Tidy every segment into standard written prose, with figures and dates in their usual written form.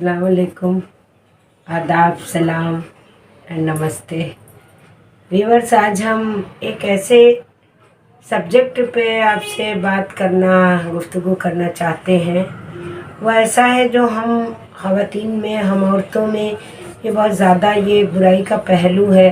अस्सलाम वालेकुम, आदाब, सलाम एंड नमस्ते। व्यूअर्स, आज हम एक ऐसे सब्जेक्ट पे आपसे बात करना, गुफ्तगू करना चाहते हैं। वो ऐसा है जो हम ख़वातीन में, हम औरतों में ये बहुत ज़्यादा ये बुराई का पहलू है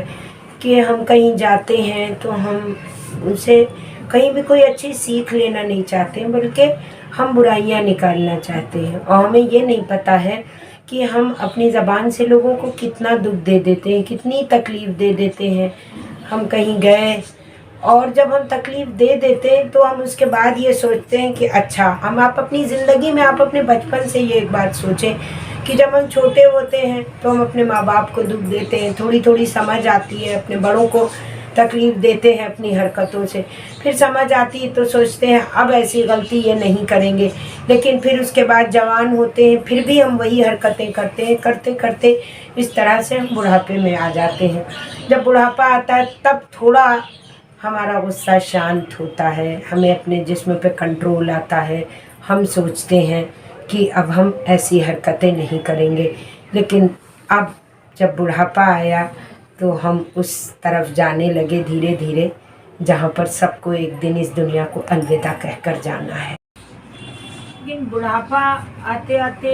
कि हम कहीं जाते हैं तो हम उनसे कहीं भी कोई अच्छी सीख लेना नहीं चाहते, बल्कि हम बुराइयां निकालना चाहते हैं। और हमें ये नहीं पता है कि हम अपनी ज़बान से लोगों को कितना दुख दे देते हैं, कितनी तकलीफ़ दे देते हैं। हम कहीं गए और जब हम तकलीफ़ दे देते हैं तो हम उसके बाद ये सोचते हैं कि अच्छा, आप अपनी ज़िंदगी में, आप अपने बचपन से ये एक बात सोचें कि जब हम छोटे होते हैं तो हम अपने माँ बाप को दुख देते हैं, थोड़ी थोड़ी समझ आती है, अपने बड़ों को तकलीफ़ देते हैं अपनी हरकतों से। फिर समझ आती है तो सोचते हैं अब ऐसी गलती ये नहीं करेंगे, लेकिन फिर उसके बाद जवान होते हैं, फिर भी हम वही हरकतें करते हैं। करते करते इस तरह से हम बुढ़ापे में आ जाते हैं। जब बुढ़ापा आता है तब थोड़ा हमारा गुस्सा शांत होता है, हमें अपने जिस्म पे कंट्रोल आता है। हम सोचते हैं कि अब हम ऐसी हरकतें नहीं करेंगे, लेकिन अब जब बुढ़ापा आया तो हम उस तरफ जाने लगे धीरे धीरे, जहाँ पर सबको एक दिन इस दुनिया को अलविदा कहकर जाना है। लेकिन बुढ़ापा आते आते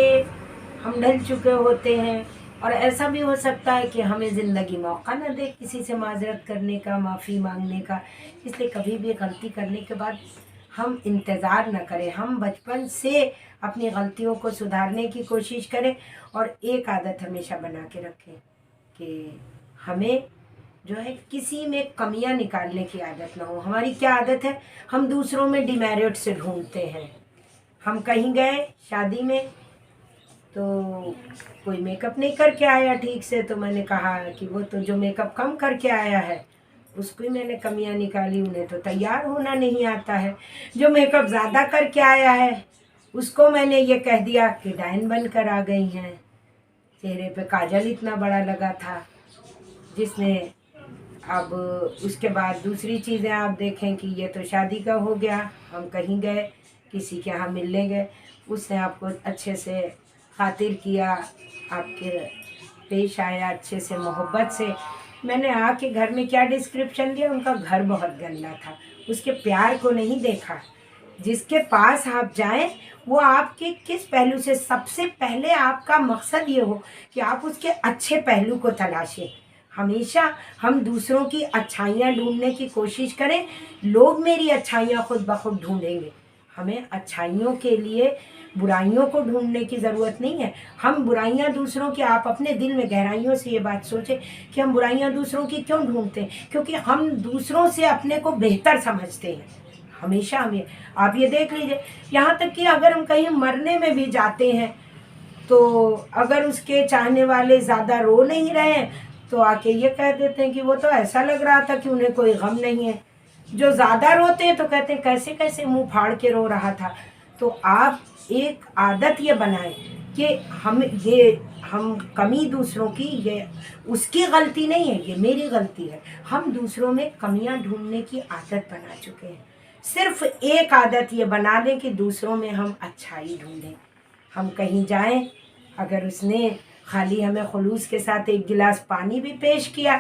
हम ढल चुके होते हैं, और ऐसा भी हो सकता है कि हमें ज़िंदगी मौका न दे किसी से माजरत करने का, माफ़ी मांगने का। इसलिए कभी भी गलती करने के बाद हम इंतज़ार न करें, हम बचपन से अपनी गलतियों को सुधारने की कोशिश करें। और एक आदत हमेशा बना के रखें कि हमें जो है किसी में कमियां निकालने की आदत ना हो। हमारी क्या आदत है, हम दूसरों में डिमेरिट से ढूंढते हैं। हम कहीं गए शादी में तो कोई मेकअप नहीं करके आया ठीक से, तो मैंने कहा कि वो तो जो मेकअप कम करके आया है उसको ही मैंने कमियां निकाली, उन्हें तो तैयार होना नहीं आता है। जो मेकअप ज़्यादा करके आया है उसको मैंने ये कह दिया कि डायन बनकर आ गई हैं, चेहरे पे काजल इतना बड़ा लगा था, जिसने अब उसके बाद दूसरी चीज़ें आप देखें कि ये तो शादी का हो गया। हम कहीं गए, किसी के यहाँ मिलने गए, उसने आपको अच्छे से खातिर किया, आपके पेश आया अच्छे से, मोहब्बत से। मैंने आके घर में क्या डिस्क्रिप्शन दिया, उनका घर बहुत गंदा था, उसके प्यार को नहीं देखा। जिसके पास आप जाएं वो आपके किस पहलू से, सबसे पहले आपका मकसद ये हो कि आप उसके अच्छे पहलू को तलाशें। हमेशा हम दूसरों की अच्छाइयाँ ढूंढने की कोशिश करें, लोग मेरी अच्छाइयाँ खुद ब खुद ढूंढेंगे। हमें अच्छाइयों के लिए बुराइयों को ढूंढने की ज़रूरत नहीं है। हम बुराइयां दूसरों की, आप अपने दिल में गहराइयों से ये बात सोचें कि हम बुराइयां दूसरों की क्यों ढूंढते हैं, क्योंकि हम दूसरों से अपने को बेहतर समझते हैं। हमेशा हमें, आप ये देख लीजिए, यहाँ तक कि अगर हम कहीं मरने में भी जाते हैं तो अगर उसके चाहने वाले ज़्यादा रो नहीं रहे हैं तो आके ये कह देते हैं कि वो तो ऐसा लग रहा था कि उन्हें कोई गम नहीं है। जो ज़्यादा रोते हैं तो कहते हैं कैसे कैसे मुंह फाड़ के रो रहा था। तो आप एक आदत ये बनाएं कि हम कमी दूसरों की, ये उसकी गलती नहीं है, ये मेरी गलती है। हम दूसरों में कमियां ढूंढने की आदत बना चुके हैं। सिर्फ एक आदत ये बना लें कि दूसरों में हम अच्छाई ढूंढें। हम कहीं जाएं, अगर उसने खाली हमें खुलूस के साथ एक गिलास पानी भी पेश किया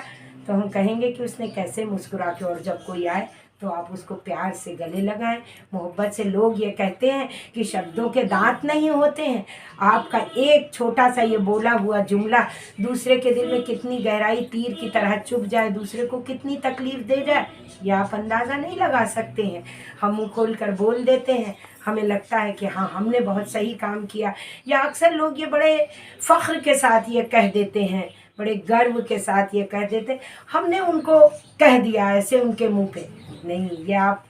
तो हम कहेंगे कि उसने कैसे मुस्कुरा के, और जब कोई आए तो आप उसको प्यार से गले लगाएं, मोहब्बत से। लोग ये कहते हैं कि शब्दों के दांत नहीं होते हैं। आपका एक छोटा सा ये बोला हुआ जुमला दूसरे के दिल में कितनी गहराई तीर की तरह चुभ जाए, दूसरे को कितनी तकलीफ दे जाए, ये आप अंदाज़ा नहीं लगा सकते हैं। हम मुँह खोल कर बोल देते हैं, हमें लगता है कि हाँ हमने बहुत सही काम किया, या अक्सर लोग ये बड़े फ़ख्र के साथ ये कह देते हैं, बड़े गर्व के साथ ये कह देते हैं हमने उनको कह दिया ऐसे उनके मुंह पे। नहीं, ये आप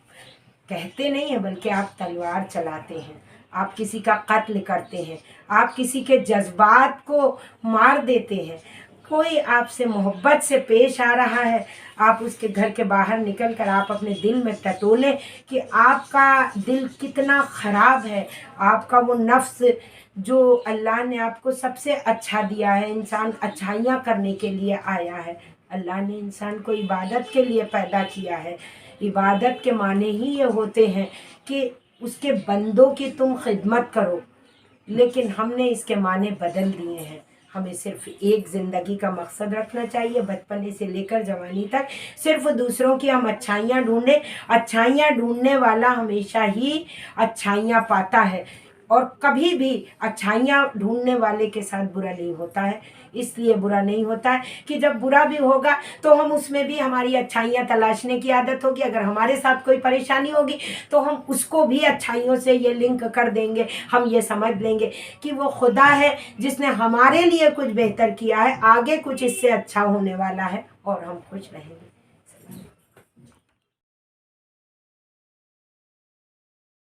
कहते नहीं हैं, बल्कि आप तलवार चलाते हैं, आप किसी का कत्ल करते हैं, आप किसी के जज्बात को मार देते हैं। कोई आपसे मोहब्बत से पेश आ रहा है, आप उसके घर के बाहर निकल कर आप अपने दिल में टटोलें कि आपका दिल कितना ख़राब है। आपका वो नफ्स जो अल्लाह ने आपको सबसे अच्छा दिया है, इंसान अच्छाइयाँ करने के लिए आया है। अल्लाह ने इंसान को इबादत के लिए पैदा किया है। इबादत के माने ही ये होते हैं कि उसके बंदों की तुम खिदमत करो, لیکن ہم نے اس کے معنی بدل دیے ہیں. ہمیں صرف ایک زندگی کا مقصد رکھنا چاہیے، بچپنے سے لے کر جوانی تک صرف دوسروں کی ہم اچھائیاں ڈھونڈیں. اچھائیاں ڈھونڈنے والا ہمیشہ ہی اچھائیاں پاتا ہے، اور کبھی بھی اچھائیاں ڈھونڈنے والے کے ساتھ برا نہیں ہوتا ہے. اس لیے برا نہیں ہوتا ہے کہ جب برا بھی ہوگا تو ہم اس میں بھی ہماری اچھائیاں تلاشنے کی عادت ہوگی. اگر ہمارے ساتھ کوئی پریشانی ہوگی تو ہم اس کو بھی اچھائیوں سے یہ لنک کر دیں گے. ہم یہ سمجھ لیں گے کہ وہ خدا ہے جس نے ہمارے لیے کچھ بہتر کیا ہے، آگے کچھ اس سے اچھا ہونے والا ہے، اور ہم خوش رہیں گے.